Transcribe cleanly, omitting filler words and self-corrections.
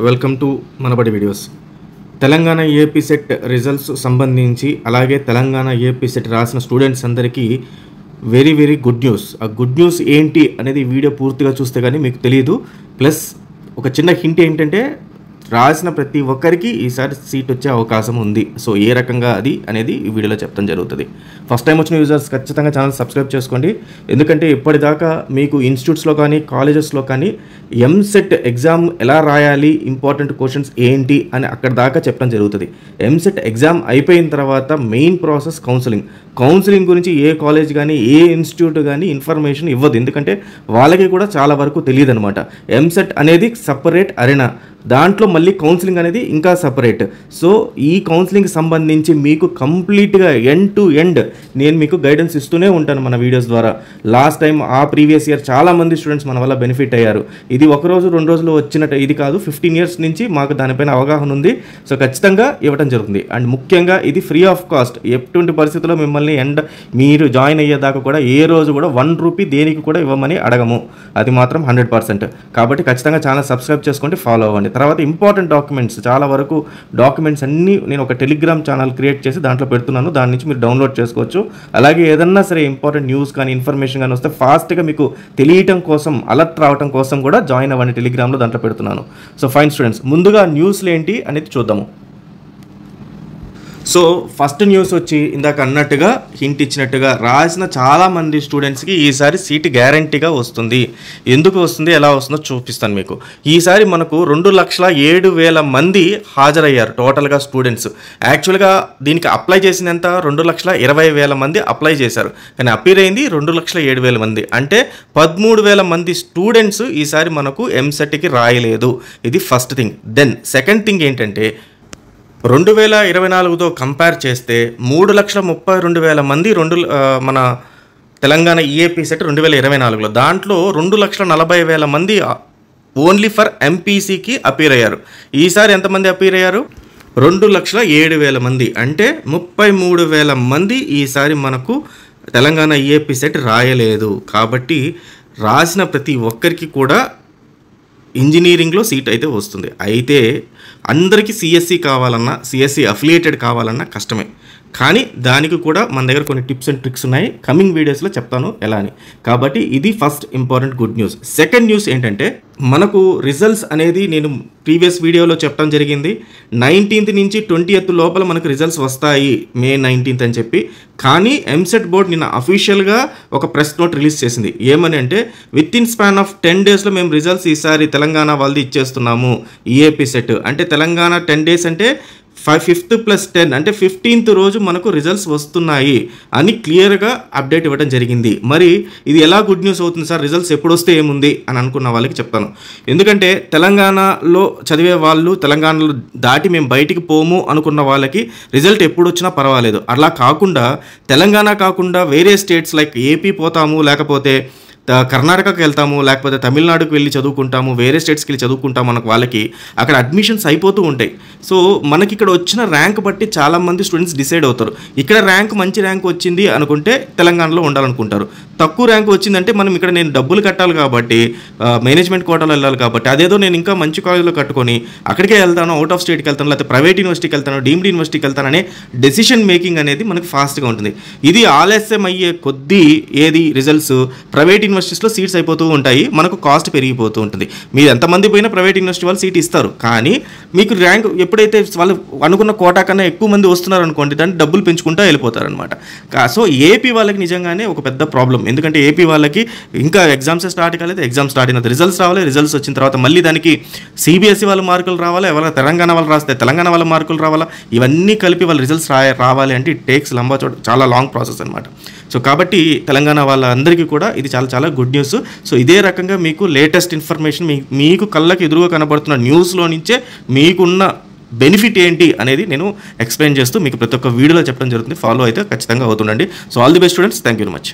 Welcome to Manabadi videos. Telangana AP set results సంబంధించి అలాగే Telangana AP set రాసిన స్టూడెంట్స్ అందరికీ వెరీ గుడ్ న్యూస్. ఆ గుడ్ న్యూస్ ఏంటి అనేది వీడియో పూర్తిగా చూస్తే కానీ మీకు తెలియదు. ప్లస్ ఒక చిన్న హింట్ ఏంటంటే రాసిన ప్రతి ఒక్కరికి ఈసారి సీట్ వచ్చే అవకాశం ఉంది. సో ఏ రకంగా అది అనేది ఈ వీడియోలో చెప్తాం జరుగుతుంది. ఫస్ట్ టైం వచ్చిన యూజర్స్ ఖచ్చితంగా ఛానల్ సబ్స్క్రైబ్ చేసుకోండి. ఎందుకంటే ఇప్పటిదాకా మీకు ఇన్స్టిట్యూట్స్లో కానీ కాలేజెస్లో కానీ ఎంసెట్ ఎగ్జామ్ ఎలా రాయాలి, ఇంపార్టెంట్ క్వశ్చన్స్ ఏంటి అని అక్కడ దాకా చెప్పడం జరుగుతుంది. ఎంసెట్ ఎగ్జామ్ అయిపోయిన తర్వాత మెయిన్ ప్రాసెస్ కౌన్సిలింగ్ గురించి ఏ కాలేజ్ కానీ ఏ ఇన్స్టిట్యూట్ కానీ ఇన్ఫర్మేషన్ ఇవ్వదు. ఎందుకంటే వాళ్ళకి కూడా చాలా వరకు తెలియదు అనమాట. ఎంసెట్ అనేది సపరేట్ అరెనా, దాంట్లో మళ్ళీ కౌన్సిలింగ్ అనేది ఇంకా సపరేట్. సో ఈ కౌన్సిలింగ్కి సంబంధించి మీకు కంప్లీట్గా ఎండ్ టు ఎండ్ నేను మీకు గైడెన్స్ ఇస్తూనే ఉంటాను మన వీడియోస్ ద్వారా. లాస్ట్ టైం ఆ ప్రీవియస్ ఇయర్ చాలామంది స్టూడెంట్స్ మన వల్ల బెనిఫిట్ అయ్యారు. ఇది ఒక రోజు 2 రోజులు వచ్చినట్టు ఇది కాదు, 15 years నుంచి మాకు దానిపైన అవగాహన ఉంది. సో ఖచ్చితంగా ఇవ్వడం జరుగుతుంది. అండ్ ముఖ్యంగా ఇది ఫ్రీ ఆఫ్ కాస్ట్. ఎటువంటి పరిస్థితుల్లో మిమ్మల్ని మీరు జాయిన్ అయ్యేదాకా కూడా ఏ రోజు కూడా 1 రూపీ దేనికి కూడా ఇవ్వమని అడగము. అది మాత్రం 100%. కాబట్టి ఖచ్చితంగా ఛానల్ సబ్స్క్రైబ్ చేసుకోండి, ఫాలో అవ్వండి. తర్వాత ఇంపార్టెంట్ డాక్యుమెంట్స్, చాలా వరకు డాక్యుమెంట్స్ అన్నీ నేను ఒక టెలిగ్రామ్ ఛానల్ క్రియేట్ చేసి దాంట్లో పెడుతున్నాను. దాని నుంచి మీరు డౌన్లోడ్ చేసుకోవచ్చు. అలాగే ఏదన్నా సరే ఇంపార్టెంట్ న్యూస్ కానీ ఇన్ఫర్మేషన్ కానీ వస్తే ఫాస్ట్గా మీకు తెలియటం కోసం, అలర్ట్ రావడం కోసం కూడా జాయిన్ అవ్వండి. టెలిగ్రామ్లో దాంట్లో పెడుతున్నాను. సో ఫైన్ స్టూడెంట్స్, ముందుగా న్యూస్లు ఏంటి అనేది చూద్దాము. సో ఫస్ట్ న్యూస్ వచ్చి ఇందాక అన్నట్టుగా హింట్ ఇచ్చినట్టుగా రాసిన చాలామంది స్టూడెంట్స్కి ఈసారి సీట్ గ్యారంటీగా వస్తుంది. ఎందుకు వస్తుంది, ఎలా వస్తుందో చూపిస్తాను మీకు. ఈసారి మనకు 2,07,000 మంది హాజరయ్యారు టోటల్గా స్టూడెంట్స్. యాక్చువల్గా దీనికి అప్లై చేసినంత 2,20,000 మంది అప్లై చేశారు, కానీ అపీర్ అయింది 2,07,000 మంది. అంటే 13,000 మంది స్టూడెంట్స్ ఈసారి మనకు ఎంసెట్కి రాయలేదు. ఇది first thing. Then second thing ఏంటంటే 2024తో కంపేర్ చేస్తే 3,32,000 మంది మన తెలంగాణ ఈఏపీ సెట్ 2024లో, దాంట్లో 2,40,000 మంది ఓన్లీ ఫర్ ఎంపీసీకి అపీర్ అయ్యారు. ఈసారి ఎంతమంది అపీర్ అయ్యారు? 2,07,000 మంది. అంటే 33,000 మంది ఈసారి మనకు తెలంగాణ ఈఏపీ సెట్ రాయలేదు. కాబట్టి రాసిన ప్రతి ఒక్కరికి కూడా ఇంజనీరింగ్లో సీట్ అయితే వస్తుంది. అయితే అందరికీ సిఎస్సి కావాలన్నా, సిఎస్సి అఫిలియేటెడ్ కావాలన్నా కష్టమే. కానీ దానికి కూడా మన దగ్గర కొన్ని టిప్స్ అండ్ ట్రిక్స్ ఉన్నాయి. కమింగ్ వీడియోస్లో చెప్తాను ఎలా అని. కాబట్టి ఇది first important good news. Second news ఏంటంటే మనకు రిజల్ట్స్ అనేది నేను ప్రీవియస్ వీడియోలో చెప్పడం జరిగింది. 19th నుంచి 20th లోపల మనకు రిజల్ట్స్ వస్తాయి, May 19th అని చెప్పి. కానీ ఎంసెట్ బోర్డ్ నిన్న అఫీషియల్గా ఒక ప్రెస్ నోట్ రిలీజ్ చేసింది. ఏమని అంటే విత్ ఇన్ స్పాన్ ఆఫ్ 10 daysలో మేము రిజల్ట్స్ ఈసారి తెలంగాణ వాళ్ళది ఇచ్చేస్తున్నాము. ఈఏపీ సెట్ అంటే తెలంగాణ 10 days అంటే 5th + 10 అంటే 15th రోజు మనకు రిజల్ట్స్ వస్తున్నాయి అని క్లియర్గా అప్డేట్ ఇవ్వడం జరిగింది. మరి ఇది ఎలా గుడ్ న్యూస్ అవుతుంది సార్, రిజల్ట్స్ ఎప్పుడు వస్తే ఏముంది అని అనుకున్న వాళ్ళకి చెప్తాను. ఎందుకంటే తెలంగాణలో చదివే వాళ్ళు, తెలంగాణలో దాటి మేము బయటికి పోము అనుకున్న వాళ్ళకి రిజల్ట్ ఎప్పుడు వచ్చినా పర్వాలేదు. అలా కాకుండా తెలంగాణ కాకుండా వేరే స్టేట్స్ లైక్ ఏపీ పోతాము, లేకపోతే కర్ణాటకకి వెళ్తాము, లేకపోతే తమిళనాడుకు వెళ్ళి చదువుకుంటాము, వేరే స్టేట్స్కి వెళ్ళి చదువుకుంటాము మనకు వాళ్ళకి అక్కడ అడ్మిషన్స్ అయిపోతూ ఉంటాయి. సో మనకి ఇక్కడ వచ్చిన ర్యాంక్ బట్టి చాలామంది స్టూడెంట్స్ డిసైడ్ అవుతారు. ఇక్కడ మంచి ర్యాంక్ వచ్చింది అనుకుంటే తెలంగాణలో ఉండాలనుకుంటారు. తక్కువ ర్యాంక్ వచ్చిందంటే మనం ఇక్కడ నేను డబ్బులు కట్టాలి కాబట్టి, మేనేజ్మెంట్ కోటాలో వెళ్ళాలి కాబట్టి, అదేదో నేను ఇంకా మంచి కాలేజ్లో కట్టుకొని అక్కడికే వెళ్తాను, అవుట్ ఆఫ్ స్టేట్కి వెళ్తాను, లేకపోతే ప్రైవేట్ యూనివర్సిటీకి వెళ్తాను, డీమ్డ్ యూనివర్సిటీకి వెళ్తాను అనే డెసిషన్ మేకింగ్ అనేది మనకు ఫాస్ట్గా ఉంటుంది. ఇది ఆలస్యం అయ్యే కొద్దీ రిజల్ట్స్ ప్రైవేట్ యూనివర్సిటీస్లో సీట్స్ అయిపోతూ ఉంటాయి, మనకు కాస్ట్ పెరిగిపోతూ ఉంటుంది. మీరు ఎంతమంది పోయినా ప్రైవేట్ యూనివర్సిటీ వాళ్ళు సీట్ ఇస్తారు, కానీ మీకు ర్యాంక్ ఎప్పుడైతే వాళ్ళు అనుకున్న కోటా కన్నా ఎక్కువ మంది వస్తున్నారు అనుకోండి, దాన్ని డబ్బులు పెంచుకుంటూ వెళ్ళిపోతారనమాట. సో ఏపీ వాళ్ళకి నిజంగానే ఒక పెద్ద ప్రాబ్లం. ఎందుకంటే ఏపీ వాళ్ళకి ఇంకా ఎగ్జామ్స్ స్టార్ట్ కాలేదు, ఎగ్జామ్ స్టార్ట్ అయిన రిజల్ట్స్ రావాలి, రిజల్ట్స్ వచ్చిన తర్వాత మళ్ళీ దానికి సిబిఎస్ఈ వాళ్ళ మార్కులు రావాలి, ఎవరైనా తెలంగాణ వాళ్ళు రాస్తే తెలంగాణ వాళ్ళ మార్కులు రావాలా, ఇవన్నీ కలిపి వాళ్ళ రిజల్ట్స్ రావాలి అంటే ఇట్ టేక్స్ చాలా లాంగ్ ప్రాసెస్ అనమాట. సో కాబట్టి తెలంగాణ వాళ్ళందరికీ కూడా ఇది చాలా గుడ్ న్యూస్. సో ఇదే రకంగా మీకు లేటెస్ట్ ఇన్ఫర్మేషన్ మీకు కళ్ళకి ఎదురుగా కనబడుతున్న న్యూస్లో నుంచే మీకున్న బెనిఫిట్ ఏంటి అనేది నేను ఎక్స్ప్లెయిన్ చేస్తూ మీకు ప్రతి ఒక్క వీడియోలో చెప్పడం జరుగుతుంది. ఫాలో అయితే ఖచ్చితంగా అవుతుండండి. So all the best students, thank you very much.